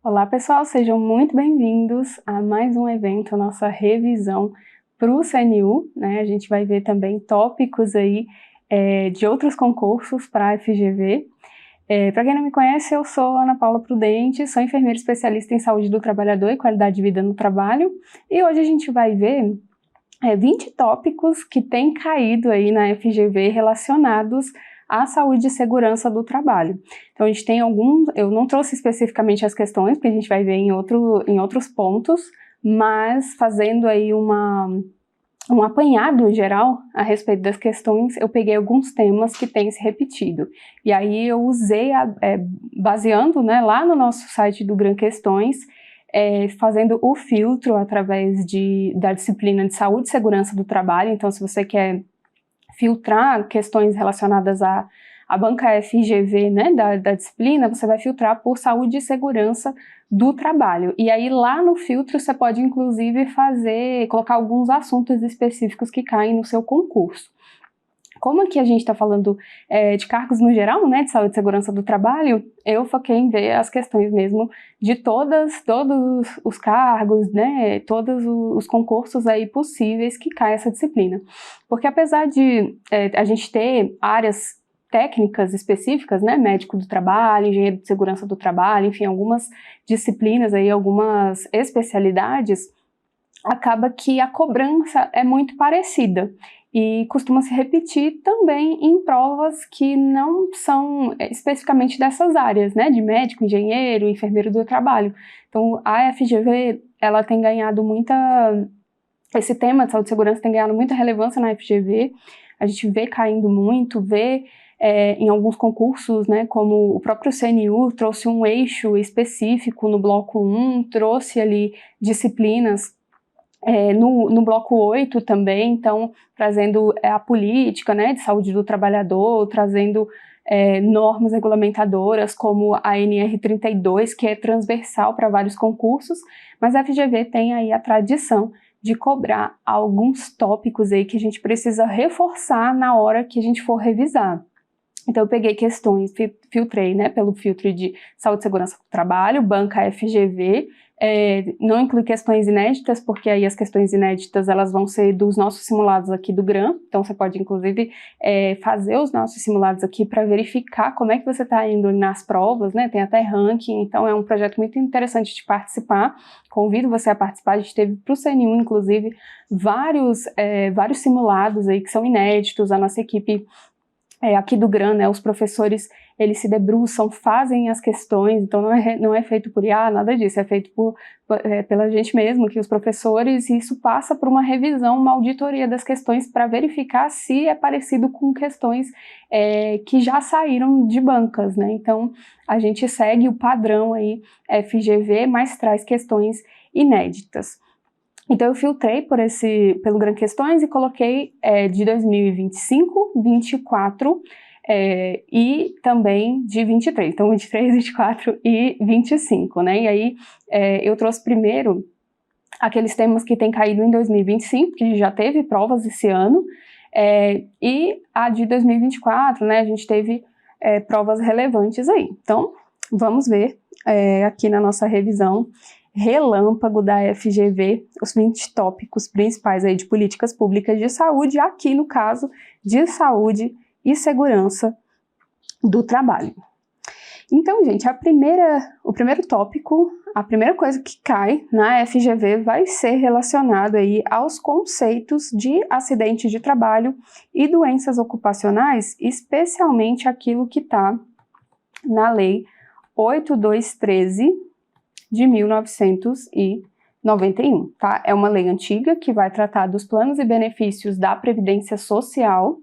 Olá pessoal, sejam muito bem-vindos a mais um evento, a nossa revisão para o CNU, né? A gente vai ver também tópicos aí de outros concursos para a FGV. Para quem não me conhece, eu sou Ana Paula Prudente, sou enfermeira especialista em saúde do trabalhador e qualidade de vida no trabalho, e hoje a gente vai ver 20 tópicos que têm caído aí na FGV relacionados à saúde e segurança do trabalho. Então a gente tem alguns, eu não trouxe especificamente as questões, porque a gente vai ver em outros pontos, mas fazendo aí um apanhado geral a respeito das questões, eu peguei alguns temas que têm se repetido. E aí eu usei, baseando, né, lá no nosso site do Gran Questões, fazendo o filtro através da disciplina de saúde e segurança do trabalho. Então, se você quer filtrar questões relacionadas à banca FGV, né, da disciplina, você vai filtrar por saúde e segurança do trabalho. E aí lá no filtro você pode inclusive colocar alguns assuntos específicos que caem no seu concurso. Como aqui a gente está falando de cargos no geral, né, de saúde e segurança do trabalho, eu foquei em ver as questões mesmo de todos os cargos, né, todos os concursos aí possíveis que cai essa disciplina. Porque apesar de a gente ter áreas técnicas específicas, né, médico do trabalho, engenheiro de segurança do trabalho, enfim, algumas disciplinas aí, algumas especialidades, acaba que a cobrança é muito parecida e costuma se repetir também em provas que não são especificamente dessas áreas, né, de médico, engenheiro, enfermeiro do trabalho. Então, a FGV, ela tem ganhado esse tema de saúde e segurança tem ganhado muita relevância na FGV, a gente vê caindo muito, em alguns concursos, né, como o próprio CNU trouxe um eixo específico no bloco 1, trouxe ali disciplinas no bloco 8 também, então trazendo a política, né, de saúde do trabalhador, trazendo normas regulamentadoras como a NR32, que é transversal para vários concursos, mas a FGV tem aí a tradição de cobrar alguns tópicos aí que a gente precisa reforçar na hora que a gente for revisar. Então eu peguei questões, filtrei, né, pelo filtro de saúde e segurança do trabalho, banca FGV, não inclui questões inéditas, porque aí as questões inéditas elas vão ser dos nossos simulados aqui do GRAM, então você pode inclusive fazer os nossos simulados aqui para verificar como é que você está indo nas provas, né, tem até ranking, então é um projeto muito interessante de participar, convido você a participar, a gente teve para o CNU inclusive vários simulados aí que são inéditos, a nossa equipe aqui do GRAM, né, os professores, eles se debruçam, fazem as questões, então não é feito por IA, nada disso, é feito pela gente mesmo, que os professores, e isso passa por uma revisão, uma auditoria das questões para verificar se é parecido com questões que já saíram de bancas, né, então a gente segue o padrão aí FGV, mas traz questões inéditas. Então eu filtrei pelo Gran Questões e coloquei de 2025, 24 e também de 23, então 23, 24 e 25, né? E aí eu trouxe primeiro aqueles temas que têm caído em 2025, que já teve provas esse ano, e a de 2024, né? A gente teve provas relevantes aí. Então vamos ver aqui na nossa revisão relâmpago da FGV, os 20 tópicos principais aí de políticas públicas de saúde, aqui no caso de saúde e segurança do trabalho. Então, gente, o primeiro tópico, a primeira coisa que cai na FGV vai ser relacionado aí aos conceitos de acidente de trabalho e doenças ocupacionais, especialmente aquilo que está na Lei 8213 de 1991, tá? É uma lei antiga que vai tratar dos planos e benefícios da Previdência Social.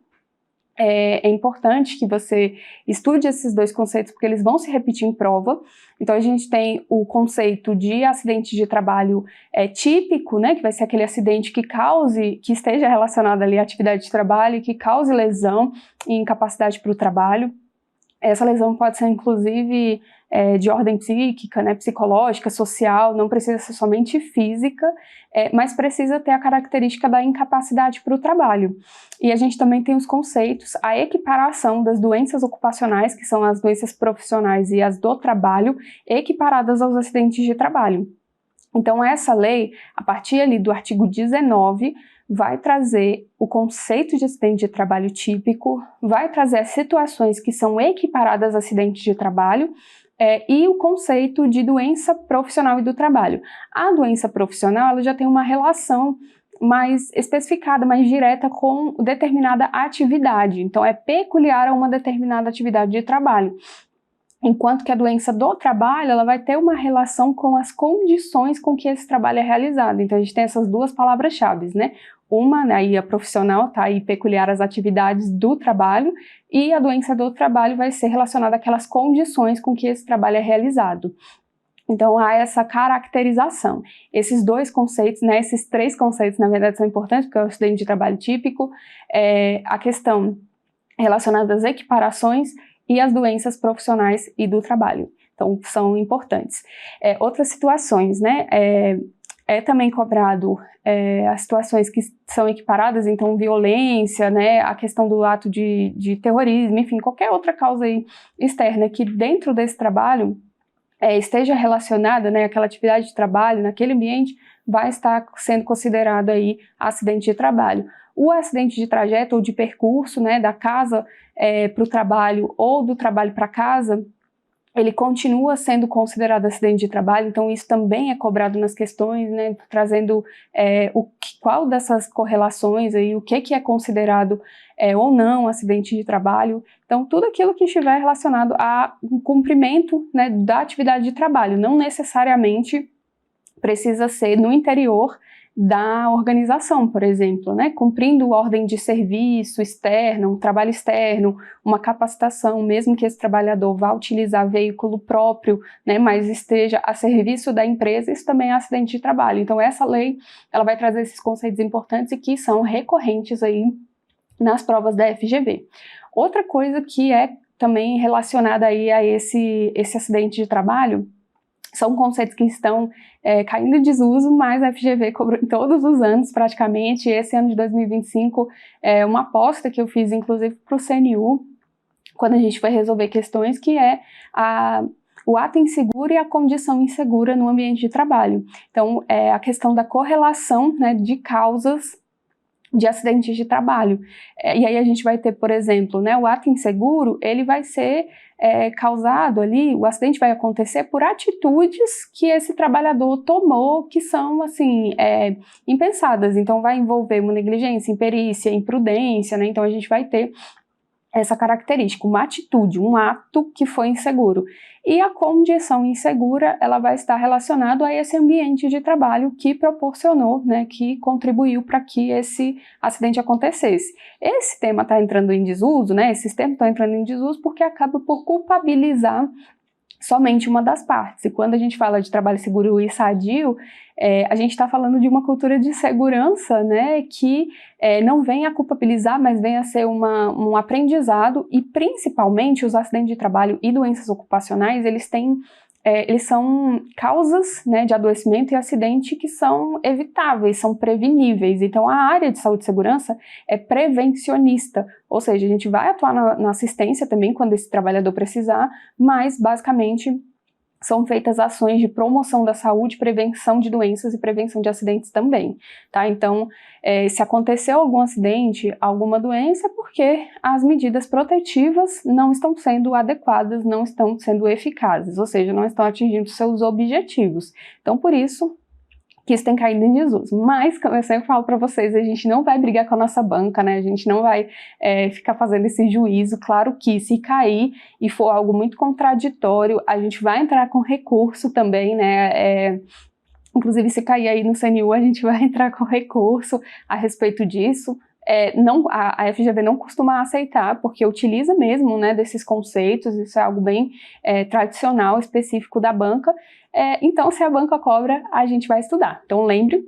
É importante que você estude esses dois conceitos, porque eles vão se repetir em prova. Então, a gente tem o conceito de acidente de trabalho típico, né, que vai ser aquele acidente que esteja relacionado ali à atividade de trabalho e que cause lesão e incapacidade para o trabalho. Essa lesão pode ser, inclusive, de ordem psíquica, né, psicológica, social, não precisa ser somente física, mas precisa ter a característica da incapacidade para o trabalho. E a gente também tem os conceitos, a equiparação das doenças ocupacionais, que são as doenças profissionais e as do trabalho, equiparadas aos acidentes de trabalho. Então essa lei, a partir ali do artigo 19, vai trazer o conceito de acidente de trabalho típico, vai trazer as situações que são equiparadas a acidentes de trabalho, e o conceito de doença profissional e do trabalho. A doença profissional ela já tem uma relação mais especificada, mais direta com determinada atividade, então é peculiar a uma determinada atividade de trabalho. Enquanto que a doença do trabalho, ela vai ter uma relação com as condições com que esse trabalho é realizado. Então a gente tem essas duas palavras-chave, né? Uma, aí a profissional, tá aí peculiar às atividades do trabalho, e a doença do trabalho vai ser relacionada àquelas condições com que esse trabalho é realizado. Então há essa caracterização. Esses dois conceitos, né, esses três conceitos, na verdade, são importantes, porque é o acidente de trabalho típico, a questão relacionada às equiparações e as doenças profissionais e do trabalho. Então, são importantes. Outras situações, né, também cobrado as situações que são equiparadas, então violência, né, a questão do ato de terrorismo, enfim, qualquer outra causa aí externa que dentro desse trabalho esteja relacionada, né, aquela atividade de trabalho naquele ambiente, vai estar sendo considerado aí acidente de trabalho. O acidente de trajeto ou de percurso, né, da casa para o trabalho ou do trabalho para casa, ele continua sendo considerado acidente de trabalho, então isso também é cobrado nas questões, né, trazendo qual dessas correlações aí, o que é considerado ou não acidente de trabalho. Então tudo aquilo que estiver relacionado ao cumprimento, né, da atividade de trabalho, não necessariamente precisa ser no interior da organização, por exemplo, né, cumprindo ordem de serviço externo, um trabalho externo, uma capacitação, mesmo que esse trabalhador vá utilizar veículo próprio, né, mas esteja a serviço da empresa, isso também é acidente de trabalho. Então essa lei, ela vai trazer esses conceitos importantes e que são recorrentes aí nas provas da FGV. Outra coisa que é também relacionada aí a esse acidente de trabalho, são conceitos que estão caindo em desuso, mas a FGV cobrou em todos os anos praticamente. Esse ano de 2025 é uma aposta que eu fiz inclusive para o CNU, quando a gente foi resolver questões, que é o ato inseguro e a condição insegura no ambiente de trabalho. Então, a questão da correlação, né, de causas de acidentes de trabalho. E aí a gente vai ter, por exemplo, né, o ato inseguro, ele vai ser causado ali, o acidente vai acontecer por atitudes que esse trabalhador tomou que são, assim, impensadas. Então vai envolver uma negligência, imperícia, imprudência, né? Então a gente vai ter essa característica, uma atitude, um ato que foi inseguro. E a condição insegura, ela vai estar relacionada a esse ambiente de trabalho que proporcionou, né, que contribuiu para que esse acidente acontecesse. Esse tema está entrando em desuso, né, esses termos estão entrando em desuso porque acaba por culpabilizar somente uma das partes. E quando a gente fala de trabalho seguro e sadio, a gente está falando de uma cultura de segurança, né, que não vem a culpabilizar, mas vem a ser um aprendizado, e principalmente os acidentes de trabalho e doenças ocupacionais, eles são causas, né, de adoecimento e acidente que são evitáveis, são preveníveis. Então a área de saúde e segurança é prevencionista, ou seja, a gente vai atuar na assistência também quando esse trabalhador precisar, mas basicamente são feitas ações de promoção da saúde, prevenção de doenças e prevenção de acidentes também, tá? Então, se aconteceu algum acidente, alguma doença, é porque as medidas protetivas não estão sendo adequadas, não estão sendo eficazes, ou seja, não estão atingindo seus objetivos. Então, por isso que isso tem caído em desuso. Mas, como eu sempre falo para vocês, a gente não vai brigar com a nossa banca, né? A gente não vai ficar fazendo esse juízo. Claro que se cair e for algo muito contraditório, a gente vai entrar com recurso também, né? Inclusive, se cair aí no CNU, a gente vai entrar com recurso a respeito disso. A FGV não costuma aceitar, porque utiliza mesmo, né, desses conceitos, isso é algo bem tradicional, específico da banca. Então, se a banca cobra, a gente vai estudar. Então, lembre,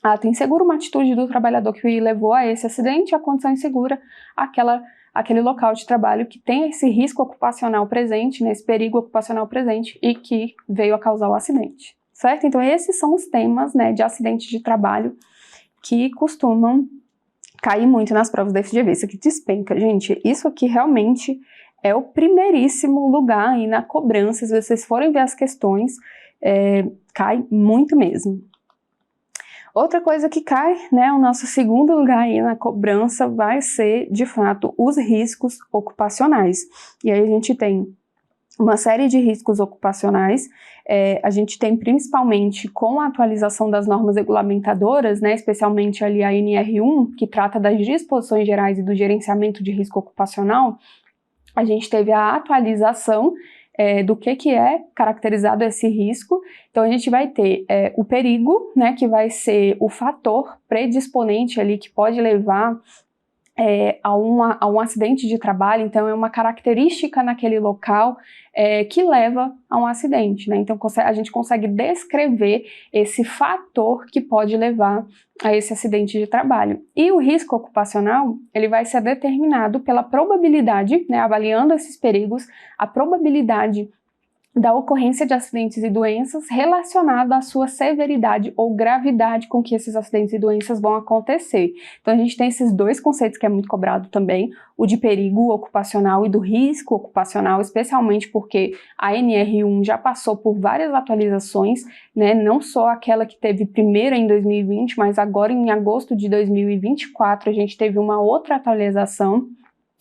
ato inseguro, uma atitude do trabalhador que levou a esse acidente, a condição insegura, aquela aquele local de trabalho que tem esse risco ocupacional presente, né, esse perigo ocupacional presente e que veio a causar o acidente, certo? Então esses são os temas, né, de acidente de trabalho que costumam cair muito nas provas da FGV. Isso aqui despenca, gente. Isso aqui realmente é o primeiríssimo lugar aí na cobrança. Se vocês forem ver as questões, cai muito mesmo. Outra coisa que cai, né, o nosso segundo lugar aí na cobrança vai ser, de fato, os riscos ocupacionais. E aí a gente tem uma série de riscos ocupacionais, a gente tem principalmente com a atualização das normas regulamentadoras, né, especialmente ali a NR1, que trata das disposições gerais e do gerenciamento de risco ocupacional, a gente teve a atualização do que é caracterizado esse risco. Então a gente vai ter o perigo, né, que vai ser o fator predisponente ali que pode levar a um acidente de trabalho. Então é uma característica naquele local que leva a um acidente, né? Então a gente consegue descrever esse fator que pode levar a esse acidente de trabalho. E o risco ocupacional, ele vai ser determinado pela probabilidade, né, avaliando esses perigos, a probabilidade da ocorrência de acidentes e doenças relacionada à sua severidade ou gravidade com que esses acidentes e doenças vão acontecer. Então a gente tem esses dois conceitos que é muito cobrado também, o de perigo ocupacional e do risco ocupacional, especialmente porque a NR1 já passou por várias atualizações, né, não só aquela que teve primeiro em 2020, mas agora em agosto de 2024 a gente teve uma outra atualização.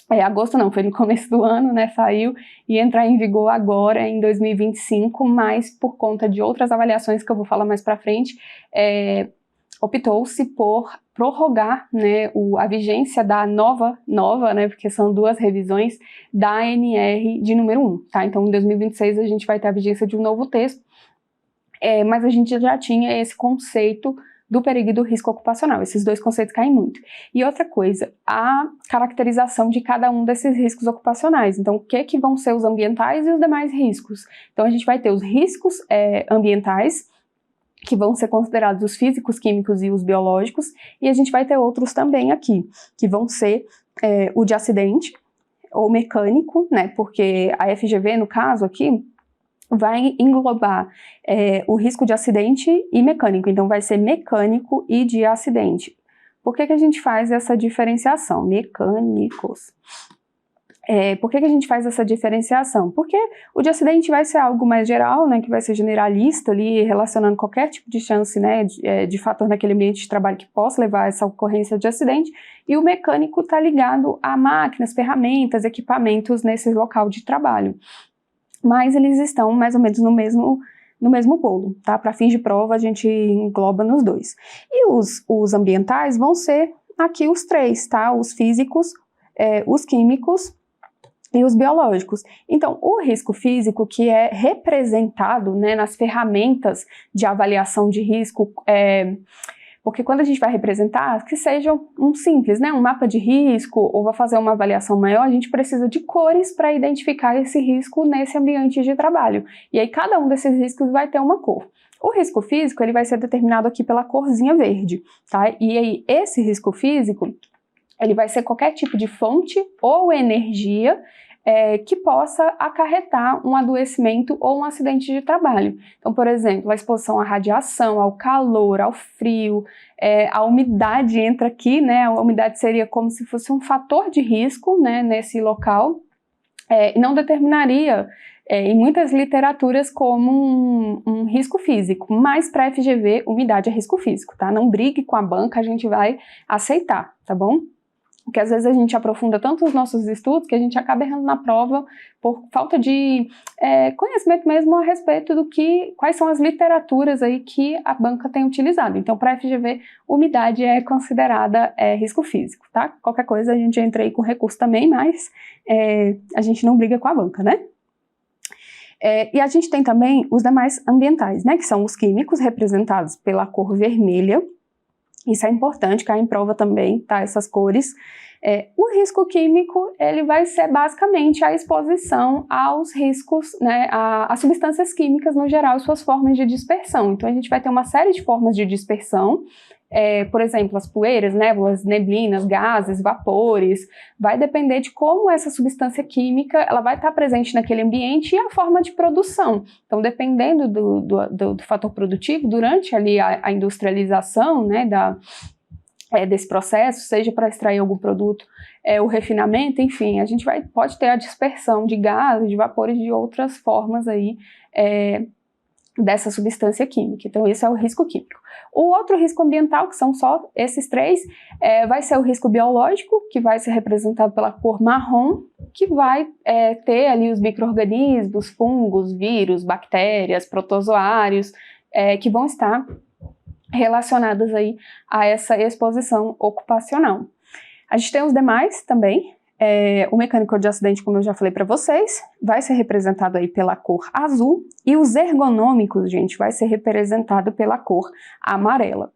Agosto não, foi no começo do ano, né, saiu e entrar em vigor agora em 2025, mas por conta de outras avaliações que eu vou falar mais pra frente, optou-se por prorrogar, né, a vigência da nova, né, porque são duas revisões da ANR de número 1, tá? Então em 2026 a gente vai ter a vigência de um novo texto, mas a gente já tinha esse conceito do perigo e do risco ocupacional. Esses dois conceitos caem muito. E outra coisa, a caracterização de cada um desses riscos ocupacionais. Então, o que vão ser os ambientais e os demais riscos? Então, a gente vai ter os riscos ambientais, que vão ser considerados os físicos, químicos e os biológicos, e a gente vai ter outros também aqui, que vão ser o de acidente ou mecânico, né? Porque a FGV, no caso aqui, vai englobar o risco de acidente e mecânico, então vai ser mecânico e de acidente. Por que a gente faz essa diferenciação? Mecânicos. Por que a gente faz essa diferenciação? Porque o de acidente vai ser algo mais geral, né, que vai ser generalista ali, relacionando qualquer tipo de chance, né, de fator naquele ambiente de trabalho que possa levar a essa ocorrência de acidente, e o mecânico está ligado a máquinas, ferramentas, equipamentos nesse local de trabalho. Mas eles estão mais ou menos no mesmo bolo, tá? Para fins de prova a gente engloba nos dois. E os ambientais vão ser aqui os três, tá? Os físicos, os químicos e os biológicos. Então, o risco físico, que é representado, né, nas ferramentas de avaliação de risco, porque quando a gente vai representar, que seja um simples, né, um mapa de risco, ou vai fazer uma avaliação maior, a gente precisa de cores para identificar esse risco nesse ambiente de trabalho. E aí cada um desses riscos vai ter uma cor. O risco físico, ele vai ser determinado aqui pela corzinha verde, tá? E aí esse risco físico, ele vai ser qualquer tipo de fonte ou energia que possa acarretar um adoecimento ou um acidente de trabalho. Então, por exemplo, a exposição à radiação, ao calor, ao frio, a umidade entra aqui, né? A umidade seria como se fosse um fator de risco, né, nesse local, e não determinaria em muitas literaturas como um risco físico, mas para a FGV, umidade é risco físico, tá? Não brigue com a banca, a gente vai aceitar, tá bom? Porque às vezes a gente aprofunda tanto os nossos estudos que a gente acaba errando na prova por falta de conhecimento mesmo a respeito quais são as literaturas aí que a banca tem utilizado. Então, para a FGV, umidade é considerada risco físico, tá? Qualquer coisa a gente entra aí com recurso também, mas a gente não briga com a banca, né? E a gente tem também os demais ambientais, né? Que são os químicos, representados pela cor vermelha. Isso é importante, cai em prova também, tá? Essas cores. O risco químico, ele vai ser basicamente a exposição aos riscos, né, a substâncias químicas no geral e suas formas de dispersão. Então a gente vai ter uma série de formas de dispersão, por exemplo, as poeiras, névoas, neblinas, gases, vapores, vai depender de como essa substância química ela vai estar presente naquele ambiente e a forma de produção. Então, dependendo do fator produtivo, durante ali a industrialização, né, desse processo, seja para extrair algum produto, o refinamento, enfim, a gente pode ter a dispersão de gases, de vapores, de outras formas aí, dessa substância química. Então, esse é o risco químico. O outro risco ambiental, que são só esses três, vai ser o risco biológico, que vai ser representado pela cor marrom, que vai ter ali os micro-organismos, fungos, vírus, bactérias, protozoários, que vão estar relacionadas aí a essa exposição ocupacional. A gente tem os demais também. O mecânico de acidente, como eu já falei para vocês, vai ser representado aí pela cor azul, e os ergonômicos, gente, vai ser representado pela cor amarela.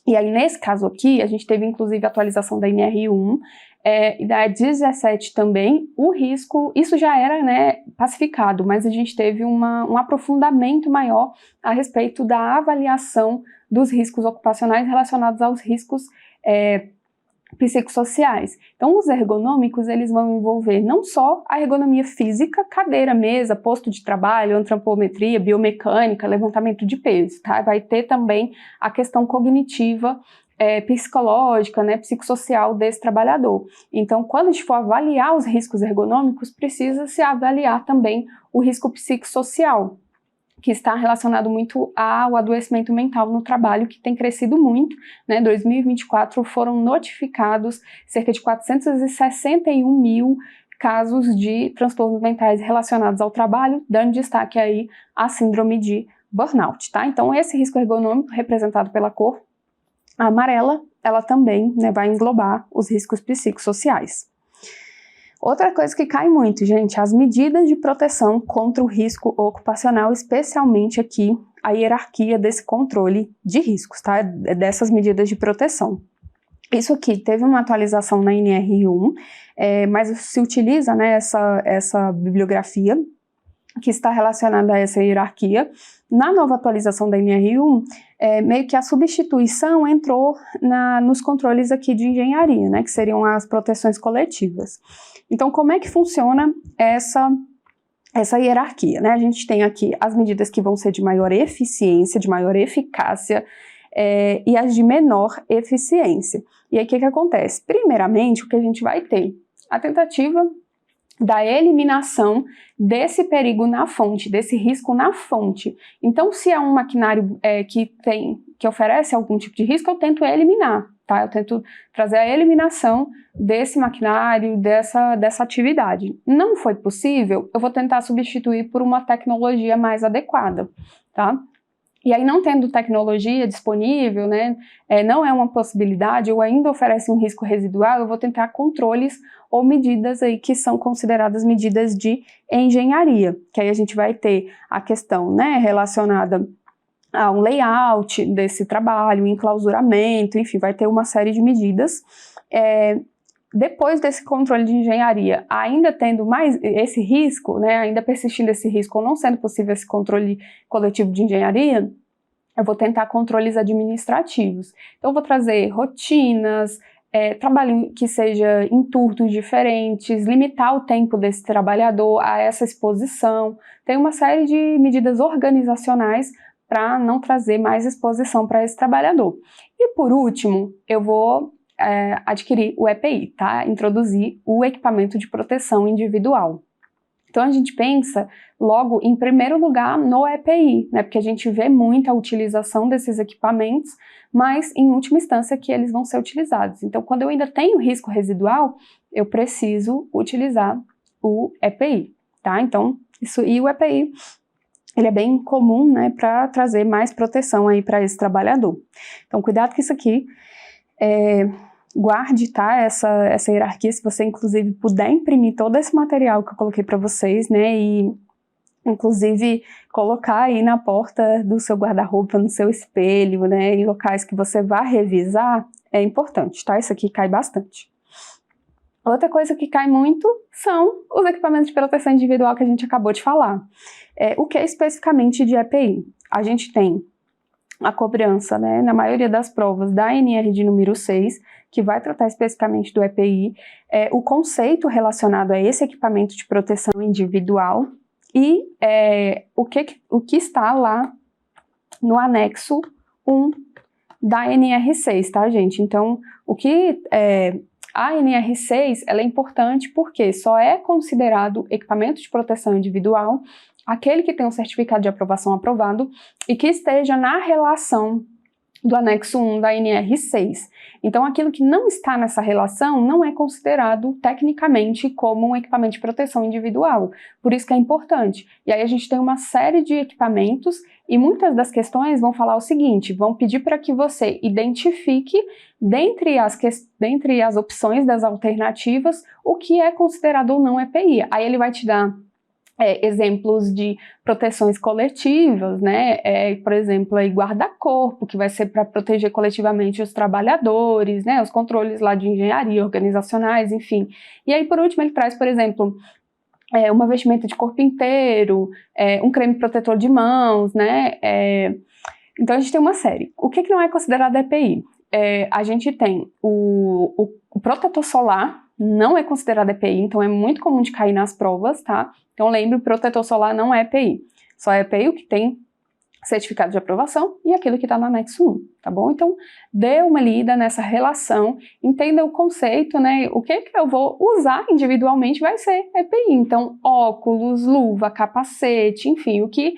E aí, nesse caso aqui, a gente teve inclusive a atualização da NR1 e da 17 também. O risco, isso já era, né, pacificado, mas a gente teve um aprofundamento maior a respeito da avaliação dos riscos ocupacionais relacionados aos riscos psicossociais. Então, os ergonômicos, eles vão envolver não só a ergonomia física, cadeira, mesa, posto de trabalho, antropometria, biomecânica, levantamento de peso, tá? Vai ter também a questão cognitiva, psicológica, né, psicossocial desse trabalhador. Então, quando a gente for avaliar os riscos ergonômicos, precisa se avaliar também o risco psicossocial, que está relacionado muito ao adoecimento mental no trabalho, que tem crescido muito, né? Em 2024 foram notificados cerca de 461 mil casos de transtornos mentais relacionados ao trabalho, dando destaque aí à síndrome de burnout, tá? Então, esse risco ergonômico, representado pela cor amarela, ela também, né, vai englobar os riscos psicossociais. Outra coisa que cai muito, gente, as medidas de proteção contra o risco ocupacional, especialmente aqui a hierarquia desse controle de riscos, tá? Dessas medidas de proteção. Isso aqui teve uma atualização na NR1, mas se utiliza, né, essa bibliografia que está relacionada a essa hierarquia. Na nova atualização da NR1, meio que a substituição entrou nos controles aqui de engenharia, né, que seriam as proteções coletivas. Então, como é que funciona essa hierarquia, né? A gente tem aqui as medidas que vão ser de maior eficiência, de maior eficácia, e as de menor eficiência. E aí, o que acontece? Primeiramente, o que a gente vai ter? A tentativa da eliminação desse perigo na fonte, desse risco na fonte. Então, se é um maquinário que oferece algum tipo de risco, eu tento eliminar, tá? Eu tento trazer a eliminação desse maquinário, dessa atividade. Não foi possível, eu vou tentar substituir por uma tecnologia mais adequada, tá? E aí, não tendo tecnologia disponível, né, não é uma possibilidade, ou ainda oferece um risco residual, eu vou tentar controles ou medidas aí que são consideradas medidas de engenharia, que aí a gente vai ter a questão, né, relacionada a um layout desse trabalho, enclausuramento, enfim, vai ter uma série de medidas. Depois desse controle de engenharia, ainda tendo mais esse risco, né, ainda persistindo esse risco ou não sendo possível esse controle coletivo de engenharia, eu vou tentar controles administrativos. Então, eu vou trazer rotinas, trabalho que seja em turnos diferentes, limitar o tempo desse trabalhador a essa exposição. Tem uma série de medidas organizacionais para não trazer mais exposição para esse trabalhador. E por último, eu vou adquirir o EPI, tá? Introduzir o equipamento de proteção individual. Então a gente pensa logo em primeiro lugar no EPI, né? Porque a gente vê muita utilização desses equipamentos, mas em última instância que eles vão ser utilizados. Então quando eu ainda tenho risco residual, eu preciso utilizar o EPI, tá? Então e o EPI ele é bem comum, né, para trazer mais proteção aí para esse trabalhador. Então cuidado com isso aqui. Guarde, tá, essa hierarquia, se você inclusive puder imprimir todo esse material que eu coloquei para vocês, né, e inclusive colocar aí na porta do seu guarda-roupa, no seu espelho, né, em locais que você vá revisar, é importante, tá, isso aqui cai bastante. Outra coisa que cai muito são os equipamentos de proteção individual que a gente acabou de falar. O que é especificamente de EPI? A gente tem a cobrança, né, na maioria das provas da NR de número 6, que vai tratar especificamente do EPI, o conceito relacionado a esse equipamento de proteção individual e o que está lá no anexo 1 da NR6, tá, gente? Então, a NR6 ela é importante porque só é considerado equipamento de proteção individual aquele que tem um certificado de aprovação aprovado e que esteja na relação do anexo 1 da NR6. Então, aquilo que não está nessa relação não é considerado tecnicamente como um equipamento de proteção individual. Por isso que é importante. E aí a gente tem uma série de equipamentos e muitas das questões vão falar o seguinte, vão pedir para que você identifique, dentre as opções das alternativas, o que é considerado ou não EPI. Aí ele vai te dar exemplos de proteções coletivas, né? Por exemplo, guarda-corpo, que vai ser para proteger coletivamente os trabalhadores, né? Os controles lá de engenharia, organizacionais, enfim. E aí, por último, ele traz, por exemplo, uma vestimenta de corpo inteiro, um creme protetor de mãos, né? Então, a gente tem uma série. O que não é considerado EPI? A gente tem o protetor solar, não é considerado EPI, então é muito comum de cair nas provas, tá? Então lembre, o protetor solar não é EPI, só é EPI o que tem certificado de aprovação e aquilo que está no anexo 1, tá bom? Então dê uma lida nessa relação, entenda o conceito, né? O que eu vou usar individualmente vai ser EPI, então óculos, luva, capacete, enfim, o que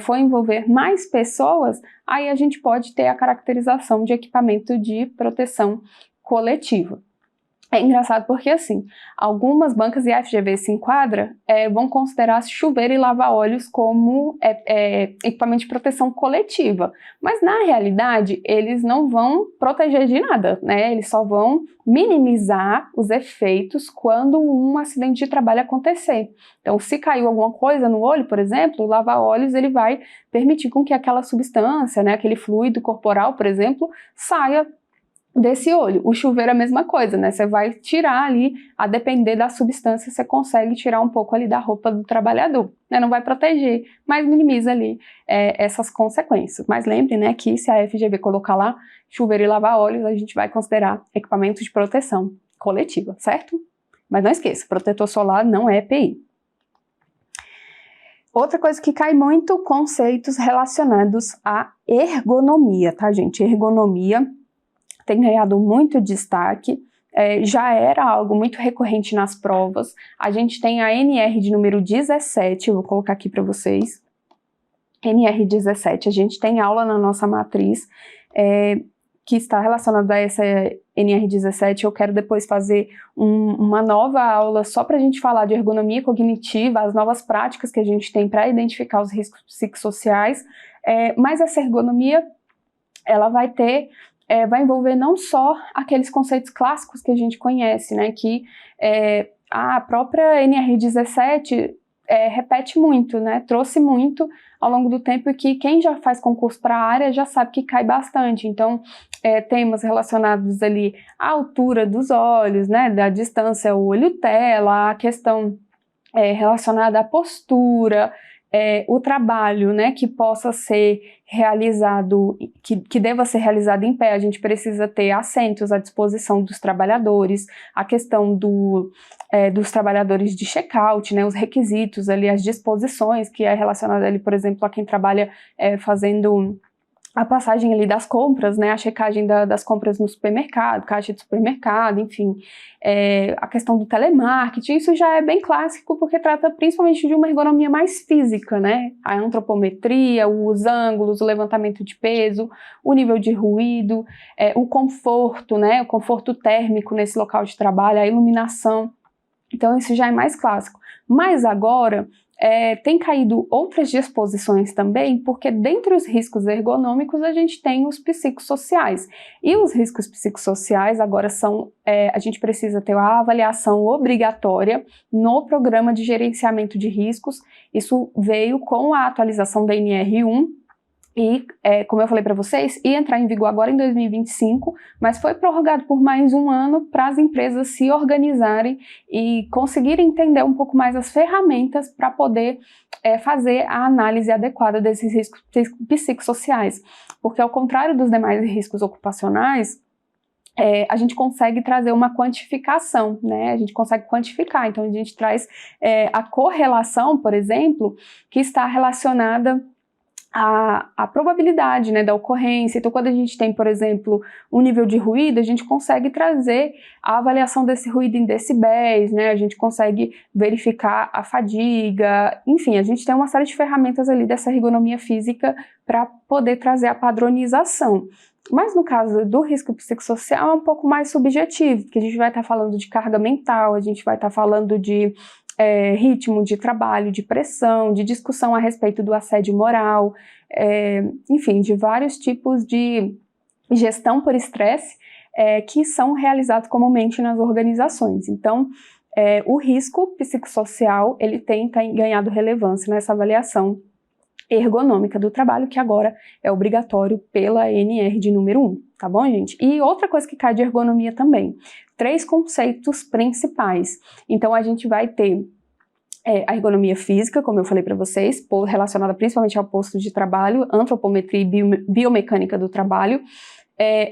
for envolver mais pessoas, aí a gente pode ter a caracterização de equipamento de proteção coletiva. É engraçado porque, assim, algumas bancas e a FGV se enquadra, vão considerar chuveiro e lava-óleos como equipamento de proteção coletiva. Mas, na realidade, eles não vão proteger de nada, né? Eles só vão minimizar os efeitos quando um acidente de trabalho acontecer. Então, se caiu alguma coisa no olho, por exemplo, o lava-óleos ele vai permitir com que aquela substância, né, aquele fluido corporal, por exemplo, saia desse olho. O chuveiro é a mesma coisa, né? Você vai tirar ali, a depender da substância, você consegue tirar um pouco ali da roupa do trabalhador, né? Não vai proteger, mas minimiza ali essas consequências. Mas lembre, né, que se a FGV colocar lá chuveiro e lava-óleos, a gente vai considerar equipamento de proteção coletiva, certo? Mas não esqueça, protetor solar não é EPI. Outra coisa que cai muito, conceitos relacionados à ergonomia, tá, gente? Ergonomia tem ganhado muito destaque, já era algo muito recorrente nas provas. A gente tem a NR de número 17, eu vou colocar aqui para vocês. NR 17, a gente tem aula na nossa matriz, que está relacionada a essa NR 17. Eu quero depois fazer uma nova aula só para a gente falar de ergonomia cognitiva, as novas práticas que a gente tem para identificar os riscos psicossociais, mas essa ergonomia, ela vai envolver não só aqueles conceitos clássicos que a gente conhece, né, que a própria NR17 repete muito, né, trouxe muito ao longo do tempo, e que quem já faz concurso para a área já sabe que cai bastante. Então, temas relacionados ali à altura dos olhos, né, da distância ao olho-tela, a questão relacionada à postura, o trabalho, né, que possa ser realizado, que deva ser realizado em pé. A gente precisa ter assentos à disposição dos trabalhadores, a questão dos trabalhadores de check-out, né, os requisitos ali, as disposições, que é relacionada ali, por exemplo, a quem trabalha fazendo a passagem ali das compras, né, a checagem das compras no supermercado, caixa de supermercado, enfim, a questão do telemarketing. Isso já é bem clássico, porque trata principalmente de uma ergonomia mais física, né, a antropometria, os ângulos, o levantamento de peso, o nível de ruído, o conforto, né, o conforto térmico nesse local de trabalho, a iluminação. Então isso já é mais clássico. Mas agora tem caído outras disposições também, porque dentre os riscos ergonômicos a gente tem os psicossociais. E os riscos psicossociais agora são, a gente precisa ter a avaliação obrigatória no programa de gerenciamento de riscos. Isso veio com a atualização da NR1, E, como eu falei para vocês, ia entrar em vigor agora em 2025, mas foi prorrogado por mais um ano para as empresas se organizarem e conseguirem entender um pouco mais as ferramentas para poder fazer a análise adequada desses riscos psicossociais. Porque, ao contrário dos demais riscos ocupacionais, a gente consegue trazer uma quantificação, né? A gente consegue quantificar, então a gente traz a correlação, por exemplo, que está relacionada a probabilidade, né, da ocorrência. Então, quando a gente tem, por exemplo, um nível de ruído, a gente consegue trazer a avaliação desse ruído em decibéis, né, a gente consegue verificar a fadiga, enfim, a gente tem uma série de ferramentas ali dessa ergonomia física para poder trazer a padronização. Mas no caso do risco psicossocial é um pouco mais subjetivo, porque a gente vai estar falando de carga mental, a gente vai estar falando de ritmo de trabalho, de pressão, de discussão a respeito do assédio moral, enfim, de vários tipos de gestão por estresse que são realizados comumente nas organizações. Então, o risco psicossocial, ele tem ganhado relevância nessa avaliação ergonômica do trabalho, que agora é obrigatório pela ANR de número 1, tá bom, gente? E outra coisa que cai de ergonomia também, 3 conceitos principais. Então, a gente vai ter a ergonomia física, como eu falei para vocês, relacionada principalmente ao posto de trabalho, antropometria e biomecânica do trabalho.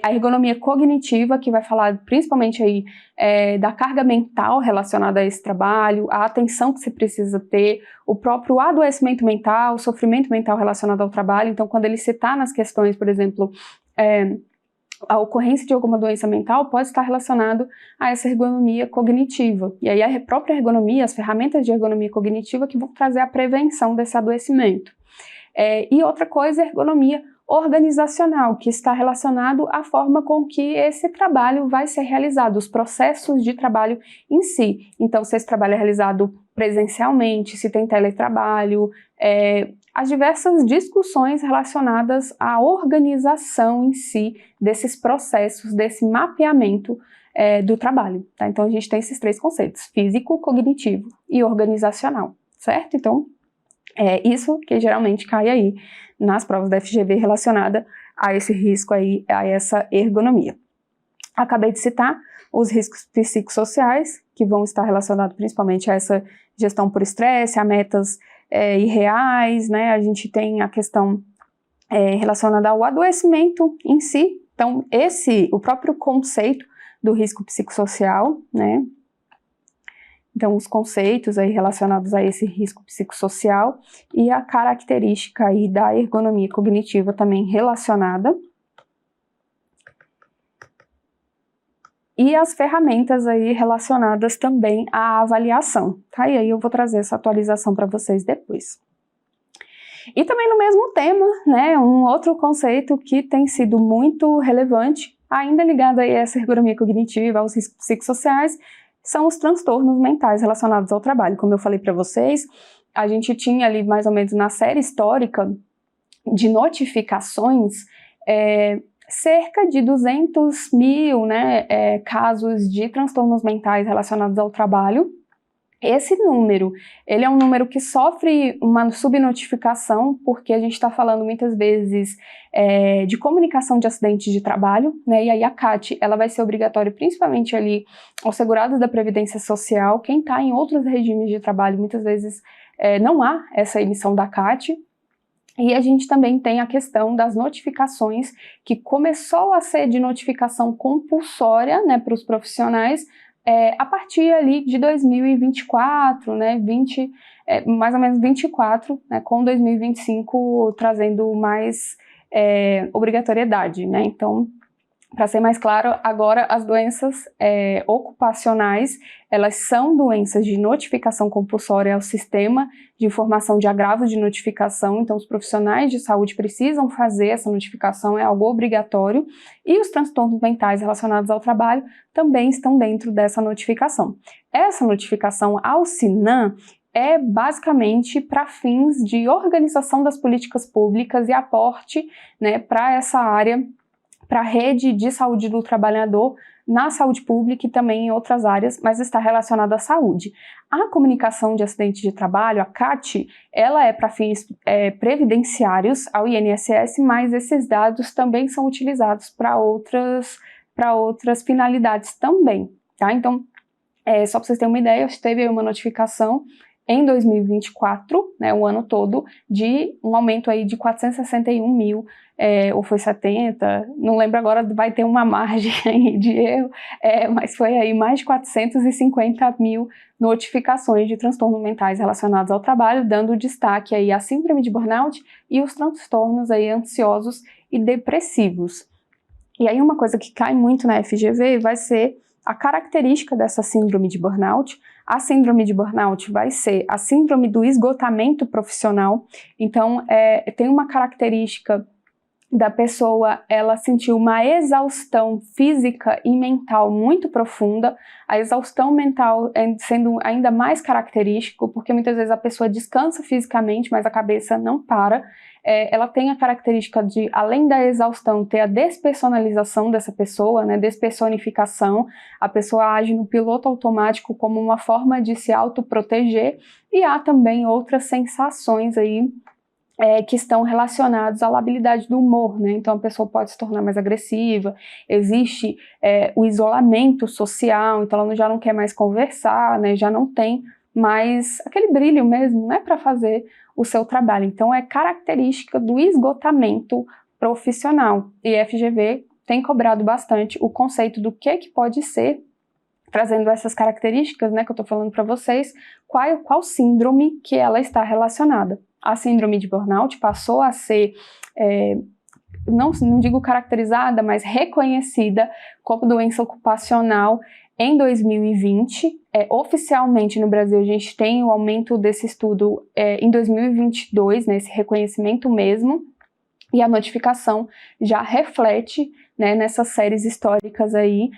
A ergonomia cognitiva, que vai falar principalmente aí da carga mental relacionada a esse trabalho, a atenção que se precisa ter, o próprio adoecimento mental, o sofrimento mental relacionado ao trabalho. Então, quando ele citar nas questões, por exemplo, a ocorrência de alguma doença mental pode estar relacionado a essa ergonomia cognitiva. E aí a própria ergonomia, as ferramentas de ergonomia cognitiva que vão trazer a prevenção desse adoecimento. E outra coisa é a ergonomia organizacional, que está relacionado à forma com que esse trabalho vai ser realizado, os processos de trabalho em si. Então, se esse trabalho é realizado presencialmente, se tem teletrabalho, as diversas discussões relacionadas à organização em si desses processos, desse mapeamento do trabalho, tá? Então, a gente tem esses 3 conceitos, físico, cognitivo e organizacional, certo? Então, isso que geralmente cai aí nas provas da FGV relacionada a esse risco aí, a essa ergonomia. Acabei de citar os riscos psicossociais, que vão estar relacionados principalmente a essa gestão por estresse, a metas irreais, né? A gente tem a questão relacionada ao adoecimento em si. Então, o próprio conceito do risco psicossocial, né? Então, os conceitos aí relacionados a esse risco psicossocial e a característica aí da ergonomia cognitiva também relacionada. E as ferramentas aí relacionadas também à avaliação, tá? E aí eu vou trazer essa atualização para vocês depois. E também no mesmo tema, né, um outro conceito que tem sido muito relevante, ainda ligado aí a essa ergonomia cognitiva, aos riscos psicossociais, são os transtornos mentais relacionados ao trabalho. Como eu falei para vocês, a gente tinha ali mais ou menos na série histórica de notificações, cerca de 200 mil, né, casos de transtornos mentais relacionados ao trabalho. Esse número, ele é um número que sofre uma subnotificação, porque a gente está falando muitas vezes de comunicação de acidentes de trabalho, né, e aí a CAT, ela vai ser obrigatória principalmente ali aos segurados da Previdência Social. Quem está em outros regimes de trabalho, muitas vezes não há essa emissão da CAT. E a gente também tem a questão das notificações, que começou a ser de notificação compulsória, né, para os profissionais, a partir ali de 2024, né, mais ou menos 24, né, com 2025 trazendo mais obrigatoriedade, né. Então, para ser mais claro, agora as doenças ocupacionais, elas são doenças de notificação compulsória ao sistema de informação de agravo de notificação. Então, os profissionais de saúde precisam fazer essa notificação, é algo obrigatório, e os transtornos mentais relacionados ao trabalho também estão dentro dessa notificação. Essa notificação ao SINAM é basicamente para fins de organização das políticas públicas e aporte, né, para essa área para a rede de saúde do trabalhador na saúde pública e também em outras áreas, mas está relacionada à saúde. A comunicação de acidente de trabalho, a CAT, ela é para fins previdenciários ao INSS, mas esses dados também são utilizados para outras finalidades também, tá? Então, só para vocês terem uma ideia, teve uma notificação em 2024, né, o ano todo, de um aumento aí de 461 mil, ou foi 70, não lembro agora, vai ter uma margem aí de erro, mas foi aí mais de 450 mil notificações de transtornos mentais relacionados ao trabalho, dando destaque aí à síndrome de burnout e os transtornos aí ansiosos e depressivos. E aí uma coisa que cai muito na FGV vai ser a característica dessa síndrome de burnout. A síndrome de burnout vai ser a síndrome do esgotamento profissional. Então, tem uma característica da pessoa, ela sentiu uma exaustão física e mental muito profunda, a exaustão mental sendo ainda mais característico, porque muitas vezes a pessoa descansa fisicamente, mas a cabeça não para. Ela tem a característica de, além da exaustão, ter a despersonalização dessa pessoa, né, despersonificação, a pessoa age no piloto automático como uma forma de se autoproteger, e há também outras sensações aí que estão relacionados à labilidade do humor, né? Então a pessoa pode se tornar mais agressiva, existe o isolamento social, então ela já não quer mais conversar, né? Já não tem mais aquele brilho mesmo, né, para fazer o seu trabalho. Então é característica do esgotamento profissional, e a FGV tem cobrado bastante o conceito do que pode ser, trazendo essas características, né, que eu estou falando para vocês, qual síndrome que ela está relacionada. A síndrome de burnout passou a ser, não digo caracterizada, mas reconhecida como doença ocupacional em 2020. Oficialmente no Brasil a gente tem o aumento desse estudo em 2022, né, esse reconhecimento mesmo, e a notificação já reflete, né, nessas séries históricas aí,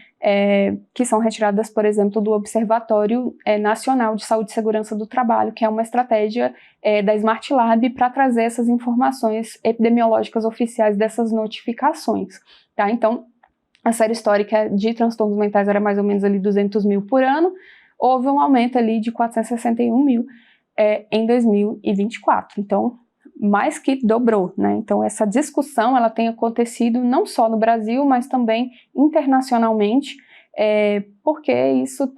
que são retiradas, por exemplo, do Observatório Nacional de Saúde e Segurança do Trabalho, que é uma estratégia da Smart Lab para trazer essas informações epidemiológicas oficiais dessas notificações, tá? Então, a série histórica de transtornos mentais era mais ou menos ali 200 mil por ano, houve um aumento ali de 461 mil em 2024, então mais que dobrou, né? Então essa discussão ela tem acontecido não só no Brasil, mas também internacionalmente, porque isso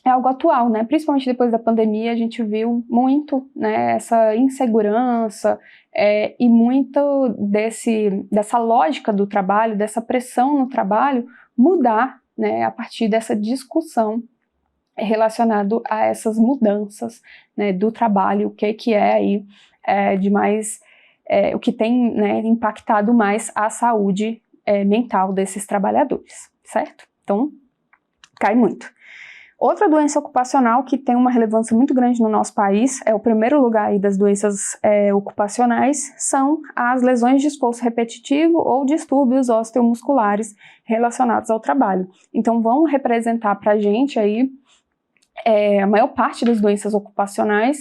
é algo atual, né? Principalmente depois da pandemia a gente viu muito, né, essa insegurança e muito dessa lógica do trabalho, dessa pressão no trabalho mudar, né, a partir dessa discussão relacionado a essas mudanças, né, do trabalho, o que é aí de mais, o que tem, né, impactado mais a saúde mental desses trabalhadores, certo? Então, cai muito. Outra doença ocupacional que tem uma relevância muito grande no nosso país, o primeiro lugar aí das doenças ocupacionais, são as lesões de esforço repetitivo ou distúrbios osteomusculares relacionados ao trabalho. Então, vão representar para a gente aí a maior parte das doenças ocupacionais,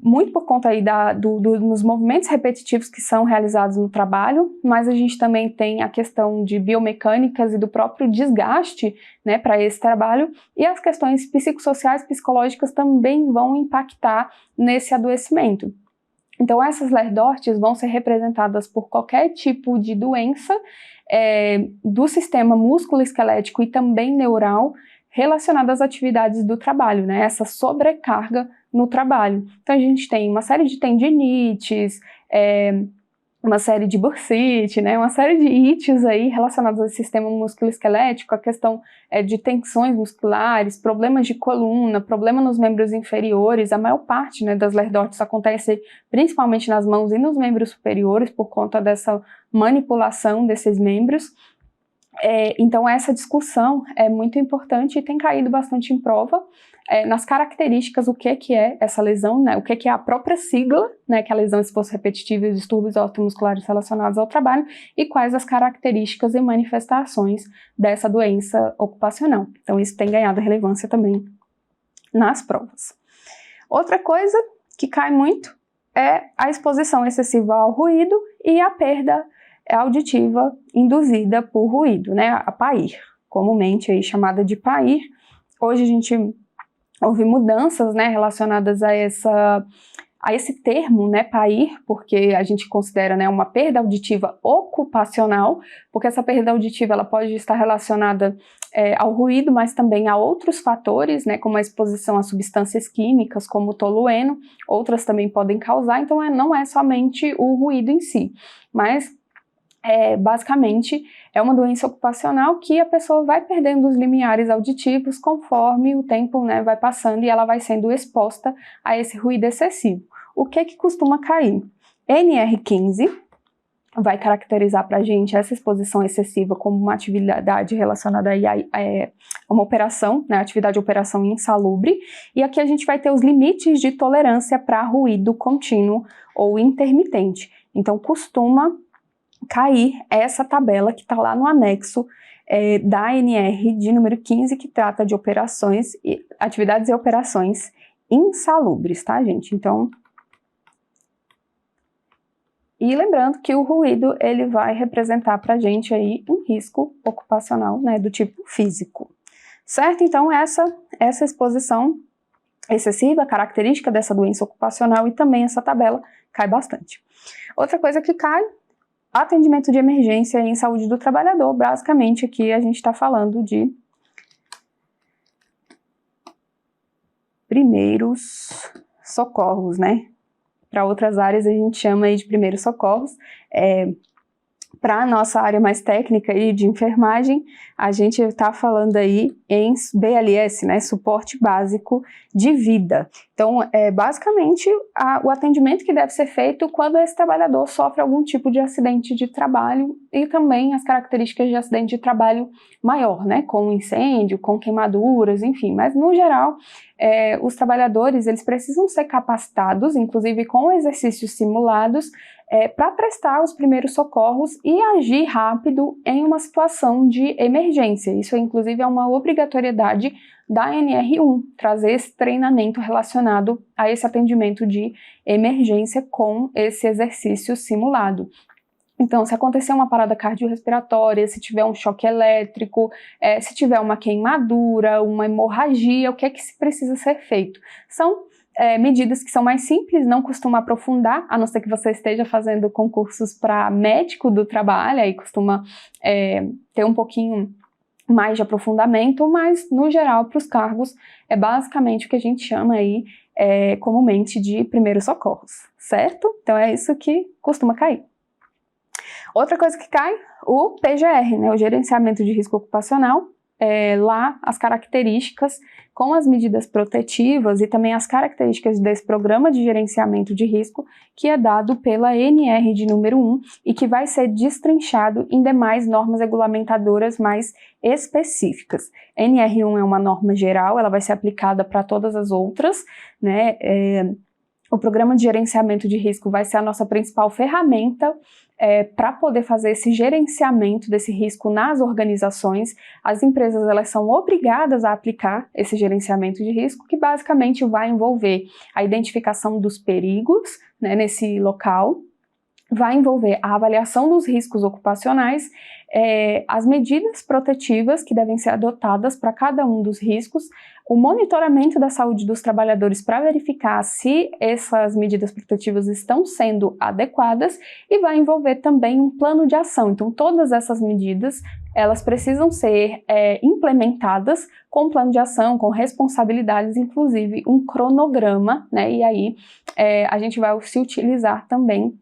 muito por conta aí dos movimentos repetitivos que são realizados no trabalho, mas a gente também tem a questão de biomecânicas e do próprio desgaste, né, para esse trabalho, e as questões psicossociais, psicológicas também vão impactar nesse adoecimento. Então essas lerdortes vão ser representadas por qualquer tipo de doença do sistema músculo-esquelético e também neural relacionada às atividades do trabalho, né, essa sobrecarga no trabalho. Então a gente tem uma série de tendinites, uma série de bursite, né, uma série de ites aí relacionados ao sistema musculoesquelético, a questão de tensões musculares, problemas de coluna, problema nos membros inferiores. A maior parte, né, das lerdortes acontece principalmente nas mãos e nos membros superiores por conta dessa manipulação desses membros. Então essa discussão é muito importante e tem caído bastante em prova nas características, o que é essa lesão, né, o que é a própria sigla, né, que é a lesão de esforço repetitivo e distúrbios osteomusculares relacionados ao trabalho, e quais as características e manifestações dessa doença ocupacional. Então isso tem ganhado relevância também nas provas. Outra coisa que cai muito é a exposição excessiva ao ruído e a perda auditiva induzida por ruído, né, a PAIR, comumente aí chamada de PAIR. Hoje a gente houve mudanças, né, relacionadas a esse termo, né, PAIR, porque a gente considera, né, uma perda auditiva ocupacional, porque essa perda auditiva ela pode estar relacionada ao ruído, mas também a outros fatores, né, como a exposição a substâncias químicas, como o tolueno, outras também podem causar, então não é somente o ruído em si, mas basicamente é uma doença ocupacional que a pessoa vai perdendo os limiares auditivos conforme o tempo, né, vai passando e ela vai sendo exposta a esse ruído excessivo. O que costuma cair? NR15 vai caracterizar para a gente essa exposição excessiva como uma atividade relacionada a uma operação, né, atividade de operação insalubre, e aqui a gente vai ter os limites de tolerância para ruído contínuo ou intermitente. Então costuma cair essa tabela que está lá no anexo da ANR de número 15, que trata de atividades e operações insalubres, tá, gente? Então, e lembrando que o ruído, ele vai representar pra gente aí um risco ocupacional, né, do tipo físico, certo? Então, essa exposição excessiva, característica dessa doença ocupacional, e também essa tabela cai bastante. Outra coisa que cai, atendimento de emergência em saúde do trabalhador. Basicamente aqui a gente está falando de primeiros socorros, né? Para outras áreas a gente chama aí de primeiros socorros. Para a nossa área mais técnica e de enfermagem, a gente está falando aí em BLS, né, suporte básico de vida. Então, basicamente, o atendimento que deve ser feito quando esse trabalhador sofre algum tipo de acidente de trabalho e também as características de acidente de trabalho maior, né, com incêndio, com queimaduras, enfim. Mas, no geral, os trabalhadores, eles precisam ser capacitados, inclusive com exercícios simulados, para prestar os primeiros socorros e agir rápido em uma situação de emergência. Isso, inclusive, é uma obrigatoriedade da NR1, trazer esse treinamento relacionado a esse atendimento de emergência com esse exercício simulado. Então, se acontecer uma parada cardiorrespiratória, se tiver um choque elétrico, se tiver uma queimadura, uma hemorragia, o que é que se precisa ser feito? São medidas que são mais simples, não costuma aprofundar, a não ser que você esteja fazendo concursos para médico do trabalho, aí costuma ter um pouquinho mais de aprofundamento, mas no geral para os cargos é basicamente o que a gente chama aí comumente de primeiros socorros, certo? Então é isso que costuma cair. Outra coisa que cai, o PGR, né, o gerenciamento de risco ocupacional. Lá as características com as medidas protetivas e também as características desse programa de gerenciamento de risco que é dado pela NR de número 1 e que vai ser destrinchado em demais normas regulamentadoras mais específicas. NR1 é uma norma geral, ela vai ser aplicada para todas as outras, né? O programa de gerenciamento de risco vai ser a nossa principal ferramenta para poder fazer esse gerenciamento desse risco nas organizações. As empresas elas são obrigadas a aplicar esse gerenciamento de risco, que basicamente vai envolver a identificação dos perigos, né, nesse local, vai envolver a avaliação dos riscos ocupacionais, as medidas protetivas que devem ser adotadas para cada um dos riscos, o monitoramento da saúde dos trabalhadores para verificar se essas medidas protetivas estão sendo adequadas e vai envolver também um plano de ação. Então, todas essas medidas, elas precisam ser implementadas com plano de ação, com responsabilidades, inclusive um cronograma, né? E aí a gente vai se utilizar também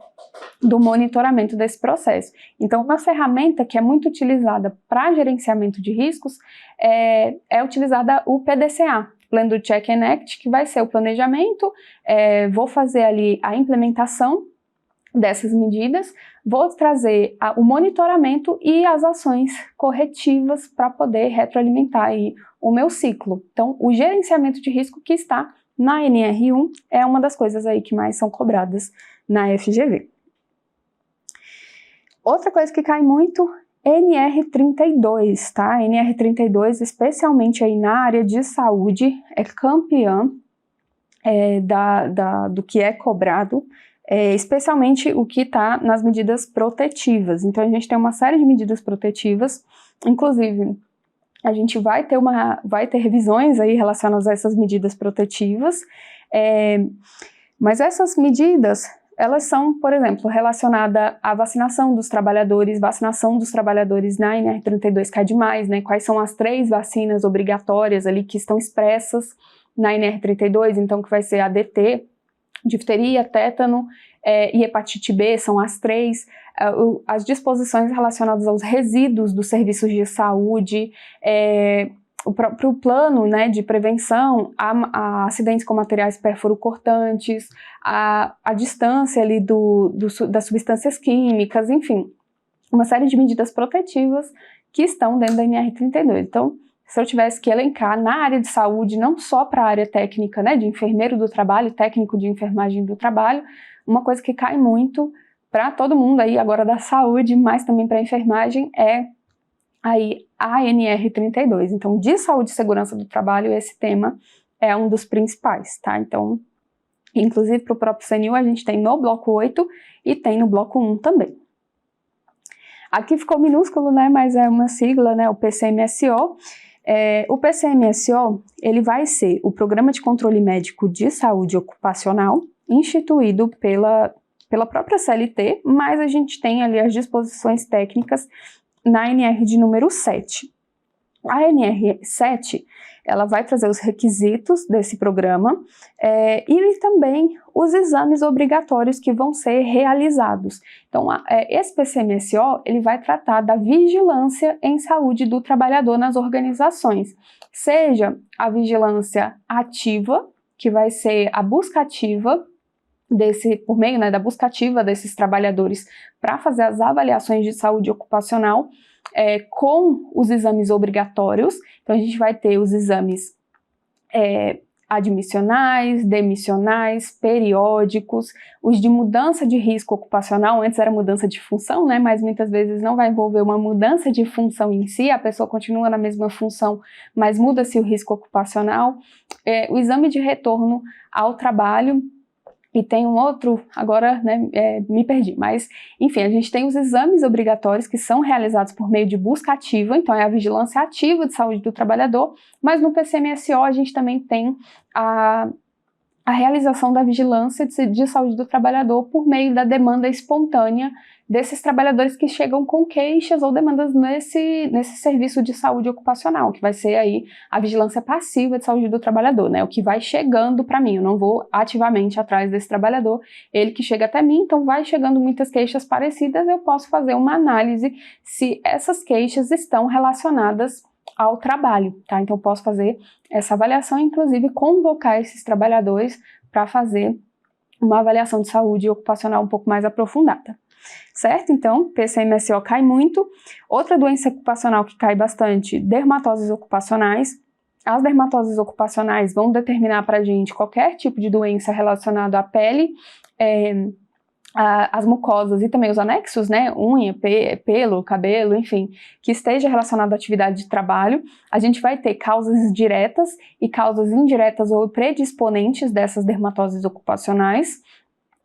do monitoramento desse processo. Então, uma ferramenta que é muito utilizada para gerenciamento de riscos é utilizada o PDCA, Plan do Check and Act, que vai ser o planejamento, vou fazer ali a implementação dessas medidas, vou trazer o monitoramento e as ações corretivas para poder retroalimentar aí o meu ciclo. Então, o gerenciamento de risco que está na NR1 é uma das coisas aí que mais são cobradas na FGV. Outra coisa que cai muito, NR32, tá? NR32, especialmente aí na área de saúde, é campeã do que é cobrado. especialmente o que está nas medidas protetivas. Então, a gente tem uma série de medidas protetivas, inclusive a gente vai ter revisões aí relacionadas a essas medidas protetivas, mas essas medidas, elas são, por exemplo, relacionadas à vacinação dos trabalhadores na NR32, né? Quais são as 3 vacinas obrigatórias ali que estão expressas na NR32, então que vai ser a DT, difteria, tétano e hepatite B, são as 3, as disposições relacionadas aos resíduos dos serviços de saúde, o próprio plano, né, de prevenção a acidentes com materiais perfuro-cortantes, a distância ali das substâncias químicas, enfim, uma série de medidas protetivas que estão dentro da NR32. Então, se eu tivesse que elencar na área de saúde, não só para a área técnica, né, de enfermeiro do trabalho, técnico de enfermagem do trabalho, uma coisa que cai muito para todo mundo aí agora da saúde, mas também para a enfermagem, é aí a NR32. Então, de saúde e segurança do trabalho, esse tema é um dos principais, tá? Então, inclusive para o próprio CNU, a gente tem no bloco 8 e tem no bloco 1 também. Aqui ficou minúsculo, né, mas é uma sigla, né, o PCMSO. O PCMSO, ele vai ser o Programa de Controle Médico de Saúde Ocupacional, instituído pela própria CLT, mas a gente tem ali as disposições técnicas na NR de número 7. A NR7, ela vai trazer os requisitos desse programa e também os exames obrigatórios que vão ser realizados. Então, esse PCMSO, ele vai tratar da vigilância em saúde do trabalhador nas organizações, seja a vigilância ativa, que vai ser a busca ativa por meio, né, da busca ativa desses trabalhadores para fazer as avaliações de saúde ocupacional com os exames obrigatórios. Então, a gente vai ter os exames admissionais, demissionais, periódicos, os de mudança de risco ocupacional. Antes era mudança de função, né, mas muitas vezes não vai envolver uma mudança de função em si, a pessoa continua na mesma função, mas muda-se o risco ocupacional. O exame de retorno ao trabalho. E tem um outro, agora, né, me perdi, mas, enfim, a gente tem os exames obrigatórios que são realizados por meio de busca ativa, então é a vigilância ativa de saúde do trabalhador, mas no PCMSO a gente também tem a realização da vigilância de saúde do trabalhador por meio da demanda espontânea desses trabalhadores que chegam com queixas ou demandas nesse serviço de saúde ocupacional, que vai ser aí a vigilância passiva de saúde do trabalhador, né? O que vai chegando para mim, eu não vou ativamente atrás desse trabalhador, ele que chega até mim, então vai chegando muitas queixas parecidas, eu posso fazer uma análise se essas queixas estão relacionadas ao trabalho, tá? Então eu posso fazer essa avaliação, inclusive convocar esses trabalhadores para fazer uma avaliação de saúde ocupacional um pouco mais aprofundada. Certo? Então, PCMSO cai muito. Outra doença ocupacional que cai bastante, dermatoses ocupacionais. As dermatoses ocupacionais vão determinar para a gente qualquer tipo de doença relacionada à pele, as mucosas e também os anexos, né, unha, pelo, cabelo, enfim, que esteja relacionado à atividade de trabalho. A gente vai ter causas diretas e causas indiretas ou predisponentes dessas dermatoses ocupacionais.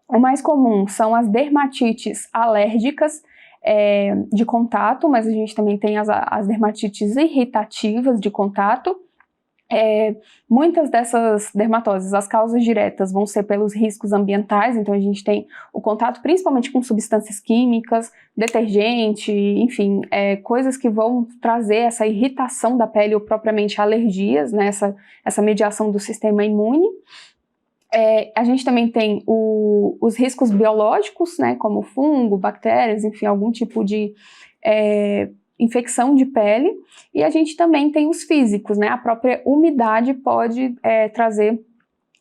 O mais comum são as dermatites alérgicas de contato, mas a gente também tem as dermatites irritativas de contato. Muitas dessas dermatoses, as causas diretas vão ser pelos riscos ambientais, então a gente tem o contato principalmente com substâncias químicas, detergente, enfim, coisas que vão trazer essa irritação da pele ou propriamente alergias, né, essa mediação do sistema imune. A gente também tem os riscos biológicos, né, como fungo, bactérias, enfim, algum tipo de infecção de pele, e a gente também tem os físicos, né, a própria umidade pode trazer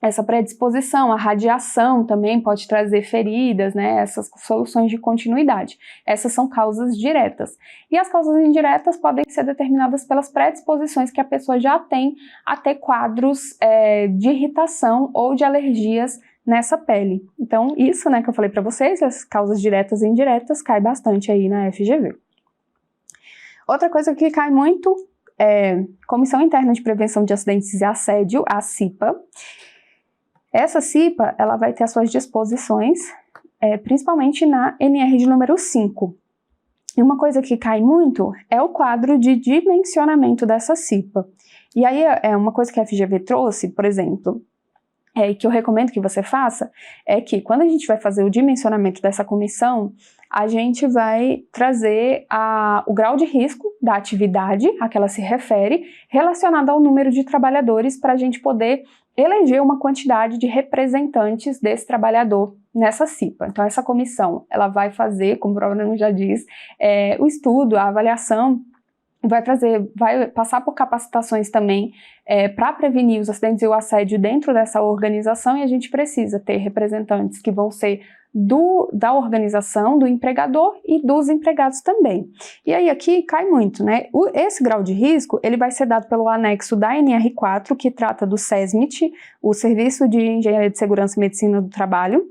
essa predisposição, a radiação também pode trazer feridas, né, essas soluções de continuidade. Essas são causas diretas. E as causas indiretas podem ser determinadas pelas predisposições que a pessoa já tem a ter quadros de irritação ou de alergias nessa pele. Então, isso, né, que eu falei para vocês, as causas diretas e indiretas, cai bastante aí na FGV. Outra coisa que cai muito é Comissão Interna de Prevenção de Acidentes e Assédio, a CIPA. Essa CIPA, ela vai ter as suas disposições principalmente na NR de número 5. E uma coisa que cai muito é o quadro de dimensionamento dessa CIPA. E aí uma coisa que a FGV trouxe, por exemplo, e que eu recomendo que você faça, é que quando a gente vai fazer o dimensionamento dessa comissão, a gente vai trazer o grau de risco da atividade a que ela se refere, relacionado ao número de trabalhadores, para a gente poder eleger uma quantidade de representantes desse trabalhador nessa CIPA. Então, essa comissão, ela vai fazer, como o próprio nome já diz, o estudo, a avaliação, vai passar por capacitações também para prevenir os acidentes e o assédio dentro dessa organização, e a gente precisa ter representantes que vão ser da organização, do empregador e dos empregados também. E aí aqui cai muito, né? Esse grau de risco, ele vai ser dado pelo anexo da NR4, que trata do SESMIT, o Serviço de Engenharia de Segurança e Medicina do Trabalho.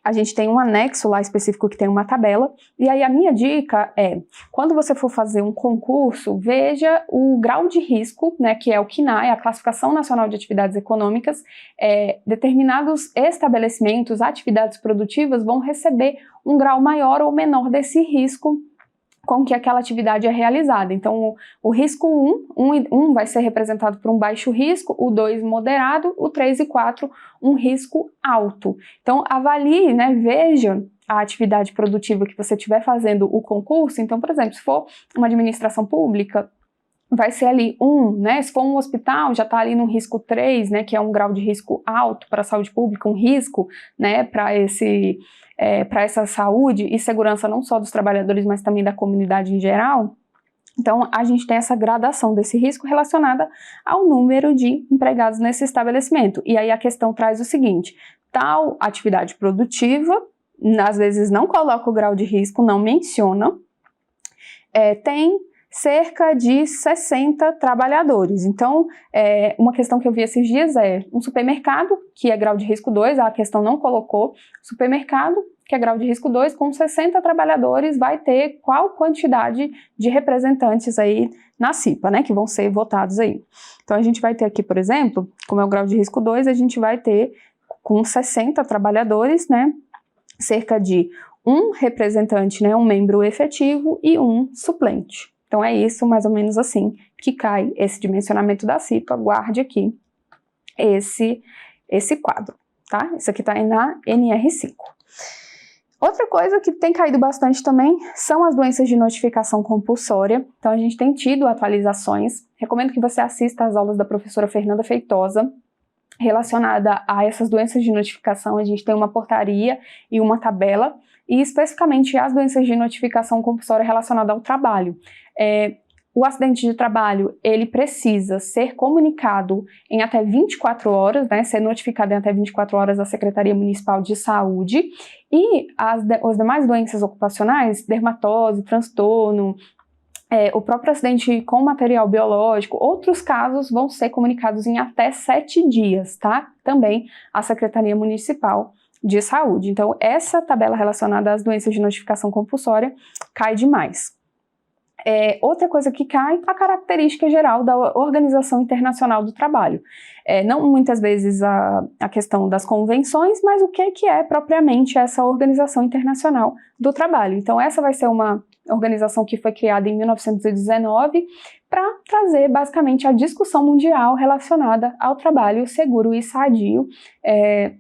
A gente tem um anexo lá específico que tem uma tabela, e aí a minha dica é, quando você for fazer um concurso, veja o grau de risco, né, que é o CNAE, a Classificação Nacional de Atividades Econômicas. Determinados estabelecimentos, atividades produtivas vão receber um grau maior ou menor desse risco com que aquela atividade é realizada. Então, o risco 1 vai ser representado por um baixo risco, o 2 moderado, o 3 e 4 um risco alto. Então, avalie, né, veja a atividade produtiva que você estiver fazendo o concurso. Então, por exemplo, se for uma administração pública, vai ser ali 1, né? Se for um hospital, já está ali no risco 3, né, que é um grau de risco alto para a saúde pública, um risco, né, para essa saúde e segurança não só dos trabalhadores, mas também da comunidade em geral. Então, a gente tem essa gradação desse risco relacionada ao número de empregados nesse estabelecimento. E aí a questão traz o seguinte: tal atividade produtiva, às vezes não coloca o grau de risco, não menciona, tem cerca de 60 trabalhadores. Então, uma questão que eu vi esses dias é um supermercado, que é grau de risco 2, a questão não colocou, supermercado, que é grau de risco 2, com 60 trabalhadores, vai ter qual quantidade de representantes aí na CIPA, né, que vão ser votados aí. Então, a gente vai ter aqui, por exemplo, como é o grau de risco 2, a gente vai ter com 60 trabalhadores, né, cerca de um representante, né, um membro efetivo e um suplente. Então, é isso, mais ou menos assim, que cai esse dimensionamento da CIPA. Guarde aqui esse quadro, tá? Isso aqui está na NR5. Outra coisa que tem caído bastante também são as doenças de notificação compulsória. Então, a gente tem tido atualizações. Recomendo que você assista às aulas da professora Fernanda Feitosa relacionada a essas doenças de notificação. A gente tem uma portaria e uma tabela, e especificamente as doenças de notificação compulsória relacionada ao trabalho. O acidente de trabalho, ele precisa ser comunicado em até 24 horas, né, ser notificado em até 24 horas à Secretaria Municipal de Saúde, e as demais doenças ocupacionais, dermatose, transtorno, o próprio acidente com material biológico, outros casos vão ser comunicados em até 7 dias, tá? Também à Secretaria Municipal de Saúde. Então, essa tabela relacionada às doenças de notificação compulsória cai demais. Outra coisa que cai, a característica geral da Organização Internacional do Trabalho. Não muitas vezes a questão das convenções, mas o que é propriamente essa Organização Internacional do Trabalho. Então, essa vai ser uma organização que foi criada em 1919 para trazer basicamente a discussão mundial relacionada ao trabalho seguro e sadio,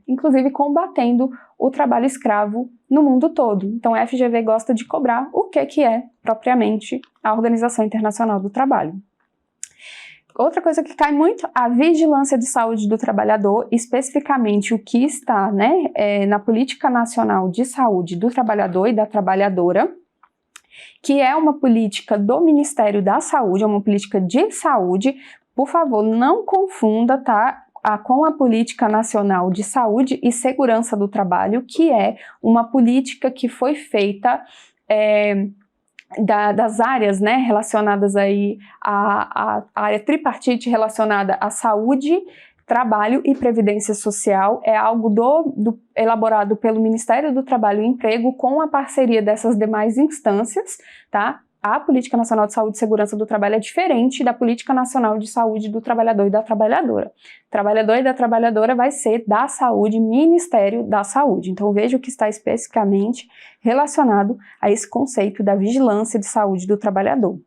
inclusive combatendo o trabalho escravo no mundo todo. Então, a FGV gosta de cobrar o que é propriamente a Organização Internacional do Trabalho. Outra coisa que cai muito, a vigilância de saúde do trabalhador, especificamente o que está, né, na Política Nacional de Saúde do Trabalhador e da Trabalhadora, que é uma política do Ministério da Saúde, é uma política de saúde. Por favor, não confunda, tá, com a Política Nacional de Saúde e Segurança do Trabalho, que é uma política que foi feita das áreas, né, relacionadas aí à área tripartite relacionada à saúde, trabalho e previdência social. É algo elaborado pelo Ministério do Trabalho e Emprego com a parceria dessas demais instâncias, tá? a Política Nacional de Saúde e Segurança do Trabalho é diferente da Política Nacional de Saúde do Trabalhador e da Trabalhadora. O trabalhador e da trabalhadora vai ser da Saúde, Ministério da Saúde. Então veja o que está especificamente relacionado a esse conceito da vigilância de saúde do trabalhador.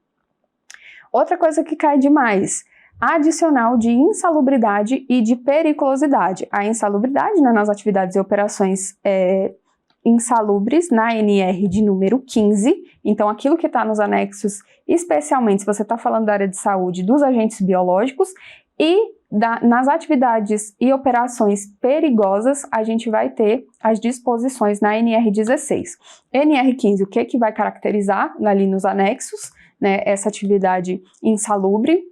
Outra coisa que cai demais, adicional de insalubridade e de periculosidade. A insalubridade, né, nas atividades e operações insalubres, na NR de número 15, então aquilo que está nos anexos, especialmente se você está falando da área de saúde, dos agentes biológicos, e nas atividades e operações perigosas, a gente vai ter as disposições na NR 16. NR 15, o que vai caracterizar ali nos anexos, né, essa atividade insalubre,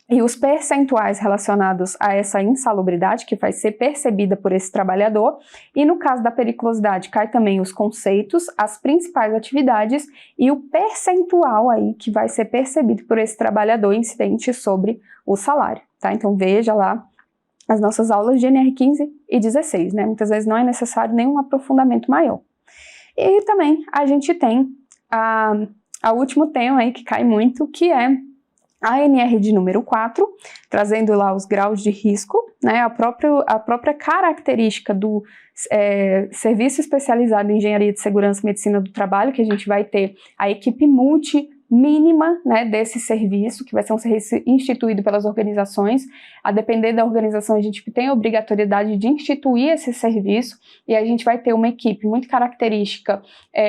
e os percentuais relacionados a essa insalubridade que vai ser percebida por esse trabalhador, e no caso da periculosidade cai também os conceitos, as principais atividades e o percentual aí que vai ser percebido por esse trabalhador incidente sobre o salário, tá? Então veja lá as nossas aulas de NR 15 e 16, né? Muitas vezes não é necessário nenhum aprofundamento maior. E também a gente tem a último tema aí que cai muito, que é a NR de número 4, trazendo lá os graus de risco, né, a própria característica do Serviço Especializado em Engenharia de Segurança e Medicina do Trabalho, que a gente vai ter a equipe mínima, né, desse serviço, que vai ser um serviço instituído pelas organizações. A depender da organização, a gente tem a obrigatoriedade de instituir esse serviço, e a gente vai ter uma equipe muito característica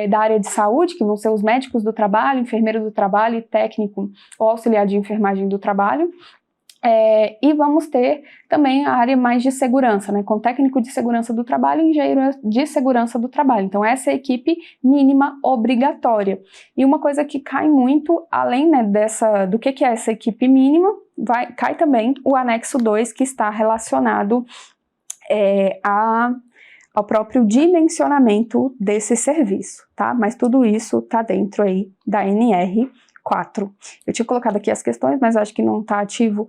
da área de saúde, que vão ser os médicos do trabalho, enfermeiro do trabalho e técnico ou auxiliar de enfermagem do trabalho. E vamos ter também a área mais de segurança, né, com técnico de segurança do trabalho e engenheiro de segurança do trabalho. Então essa é a equipe mínima obrigatória. E uma coisa que cai muito, além, né, do que é essa equipe mínima, cai também o anexo 2, que está relacionado ao próprio dimensionamento desse serviço, tá? Mas tudo isso tá dentro aí da NR 4. Eu tinha colocado aqui as questões, mas acho que não está ativo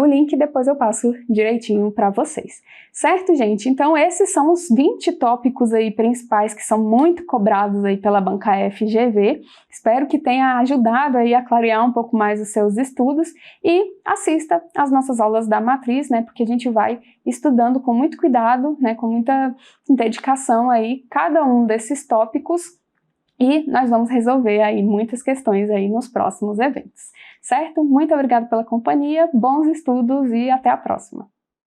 o link, depois eu passo direitinho para vocês. Certo, gente? Então esses são os 20 tópicos aí principais que são muito cobrados aí pela banca FGV. Espero que tenha ajudado aí a clarear um pouco mais os seus estudos e assista às nossas aulas da matriz, né? Porque a gente vai estudando com muito cuidado, né? Com muita dedicação aí cada um desses tópicos. E nós vamos resolver aí muitas questões aí nos próximos eventos, certo? Muito obrigada pela companhia, bons estudos e até a próxima!